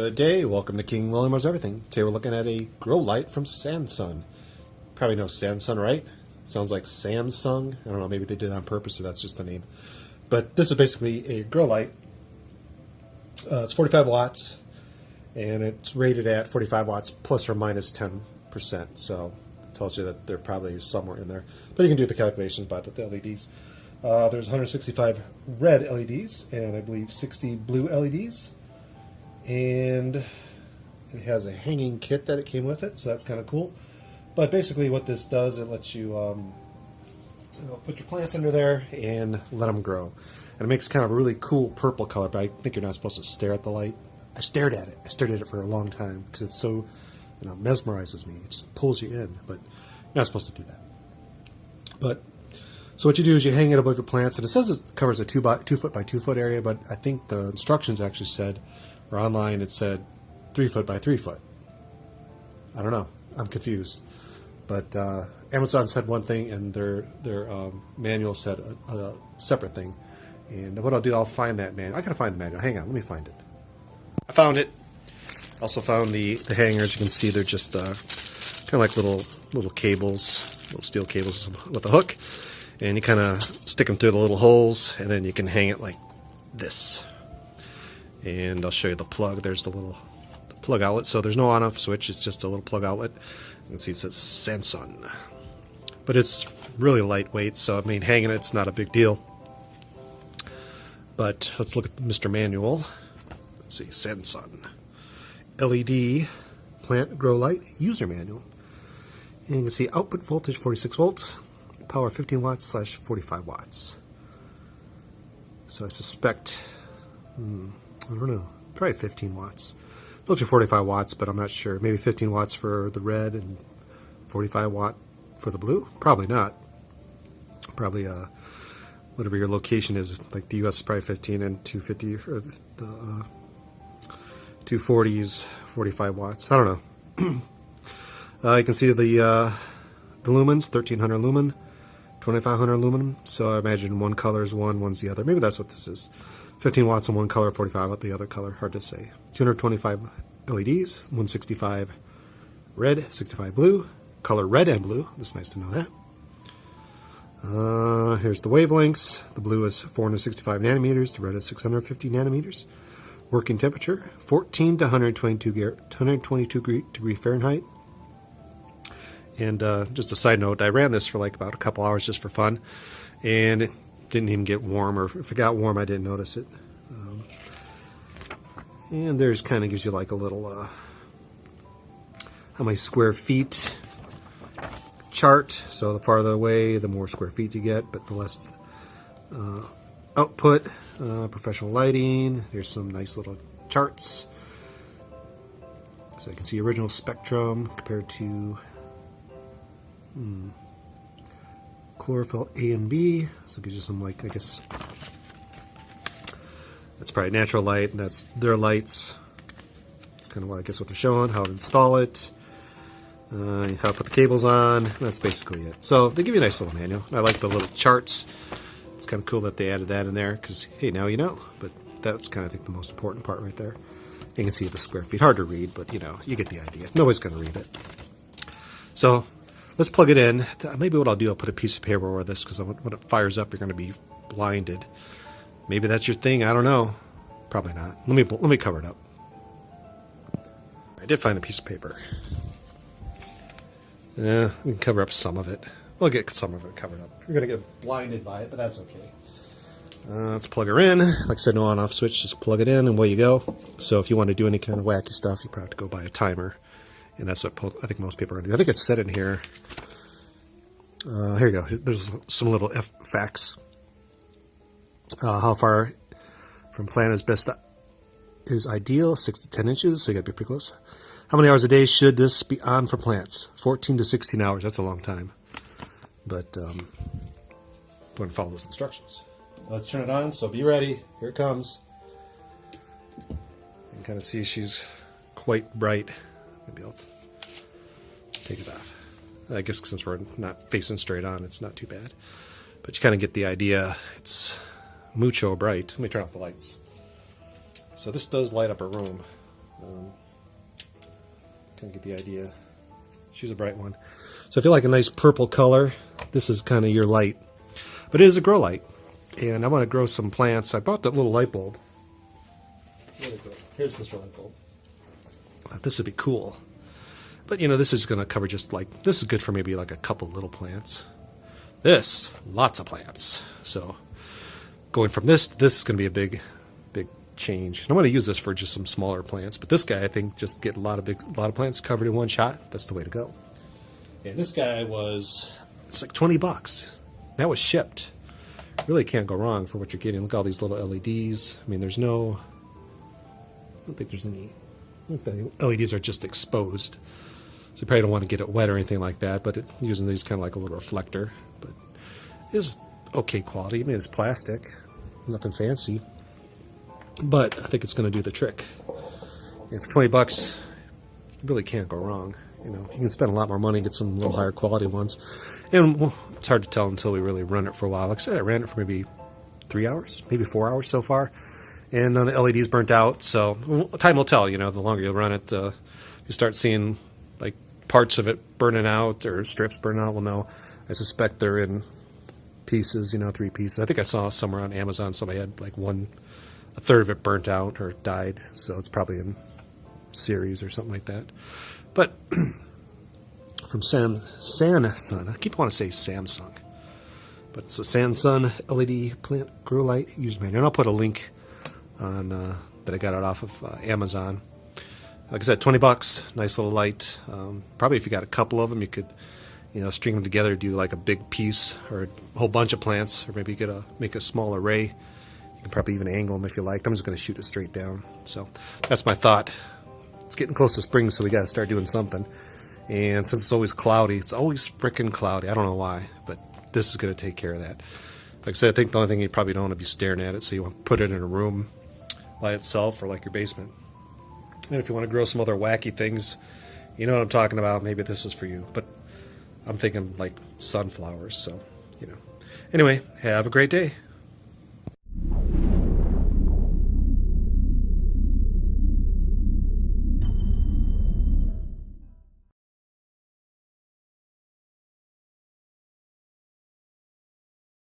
Good day, welcome to King William Knows Everything. Today we're looking at a grow light from Sansun. Probably know Sansun, right? Sounds like Samsung. I don't know, maybe they did it on purpose, so that's just the name. But this is basically a grow light. It's 45 watts, and it's rated at 45 watts plus or minus 10%. So it tells you that they're probably somewhere in there. But you can do the calculations by the LEDs. There's 165 red LEDs, and I believe 60 blue LEDs. And it has a hanging kit that it came with it, so that's kind of cool. But basically what this does, it lets you put your plants under there and let them grow. And it makes kind of a really cool purple color, but I think you're not supposed to stare at the light. I stared at it. I stared at it for a long time because it's so, mesmerizes me. It just pulls you in, but you're not supposed to do that. But so what you do is you hang it above your plants, and it says it covers a 2 foot by 2 foot area, but I think the instructions actually said, or online it said 3 foot by 3 foot. I don't know. I'm confused. But Amazon said one thing, and their manual said a separate thing. And what I'll do, I'll find that manual. I gotta find the manual. Hang on, let me find it. I found it. Also found the hangers. You can see they're just kind of like little cables, little steel cables with a hook. And you kind of stick them through the little holes, and then you can hang it like this. And I'll show you the plug. There's the plug outlet. So there's no on-off switch. It's just a little plug outlet. You can see it says Sansun. But it's really lightweight, so I mean, hanging it's not a big deal. But let's look at Mr. Manual. Let's see, Sansun LED Plant Grow Light User Manual. And you can see output voltage 46 volts, power 15 watts / 45 watts. So I suspect, I don't know, probably 15 watts. Up to 45 watts, but I'm not sure. Maybe 15 watts for the red and 45 watt for the blue? Probably not. Probably whatever your location is, like the US is probably 15 and 250 or the 240s, 45 watts. I don't know. You can see the lumens, 1300 lumen, 2500 lumen. So I imagine one color is one, one's the other. Maybe that's what this is. 15 watts in one color, 45 with the other color. Hard to say. 225 LEDs, 165 red, 65 blue. Color red and blue. It's nice to know that. Here's the wavelengths. The blue is 465 nanometers. The red is 650 nanometers. Working temperature, 14 to 122 degree Fahrenheit. And just a side note, I ran this for like about a couple hours just for fun. And it didn't even get warm, or if it got warm, I didn't notice it. And there's kind of gives you like a little how many square feet chart. So the farther away, the more square feet you get, but the less output. Professional lighting. Here's some nice little charts. So you can see original spectrum compared to chlorophyll A and B. So it gives you some, like, I guess that's probably natural light, and that's their lights. That's kind of what I guess what they're showing, how to install it, how to put the cables on. That's basically it. So they give you a nice little manual. I like the little charts. It's kind of cool that they added that in there because, hey, now you know. But that's kind of, I think, the most important part right there. You can see the square feet. Hard to read, but you get the idea. Nobody's going to read it. So let's plug it in. Maybe what I'll do, I'll put a piece of paper over this because when it fires up, you're going to be blinded. Maybe that's your thing. I don't know. Probably not. Let me cover it up. I did find a piece of paper. Yeah, we can cover up some of it. We'll get some of it covered up. You're going to get blinded by it, but that's okay. Let's plug her in. Like I said, no on-off switch. Just plug it in and away you go. So if you want to do any kind of wacky stuff, you probably have to go buy a timer. And that's what I think most people are going to do. I think it's set in here. Here you go. There's some little facts. How far from plant is ideal? 6 to 10 inches. So you got to be pretty close. How many hours a day should this be on for plants? 14 to 16 hours. That's a long time. But we're going to follow those instructions. Let's turn it on. So be ready. Here it comes. You can kind of see she's quite bright. Maybe I'll take it off. I guess since we're not facing straight on, it's not too bad. But you kind of get the idea. It's mucho bright. Let me turn off the lights. So this does light up a room. Kind of get the idea. She's a bright one. So if you like a nice purple color, this is kind of your light. But it is a grow light. And I want to grow some plants. I bought that little light bulb. Here's Mr. Light Bulb. This would be cool. But, you know, this is going to cover just like, this is good for maybe like a couple little plants. This, lots of plants. So going from this is going to be a big change. And I'm going to use this for just some smaller plants. But this guy, I think, just get a lot of plants covered in one shot. That's the way to go. And this guy it's like $20. That was shipped. Really can't go wrong for what you're getting. Look at all these little LEDs. I mean, I don't think there's any. I think the LEDs are just exposed. So you probably don't want to get it wet or anything like that, but using these kind of like a little reflector. But it's okay quality. I mean, it's plastic. Nothing fancy. But I think it's going to do the trick. And for $20, you really can't go wrong. You know, you can spend a lot more money and get some little higher quality ones. And well, it's hard to tell until we really run it for a while. Like I said, I ran it for maybe 3 hours, maybe 4 hours so far. And then the LED's burnt out. So time will tell, you know, the longer you run it, you start seeing like parts of it burning out or strips burning out. Well, no, I suspect they're in pieces, you know, 3 pieces. I think I saw somewhere on Amazon somebody had like a third of it burnt out or died. So it's probably in series or something like that. But from Sansun, I keep wanting to say Samsung, but it's a Sansun LED plant grow light user manual. And I'll put a link on that I got it off of Amazon. Like I said, $20, nice little light. Probably if you got a couple of them, you could, you know, string them together, do like a big piece or a whole bunch of plants, or maybe make a small array. You can probably even angle them if you like. I'm just going to shoot it straight down. So that's my thought. It's getting close to spring, so we got to start doing something. And since it's always cloudy, it's always freaking cloudy. I don't know why, but this is going to take care of that. Like I said, I think the only thing you probably don't want to be staring at it, so you want to put it in a room by itself or like your basement. And if you want to grow some other wacky things, you know what I'm talking about. Maybe this is for you. But I'm thinking like sunflowers, so, you know. Anyway, have a great day.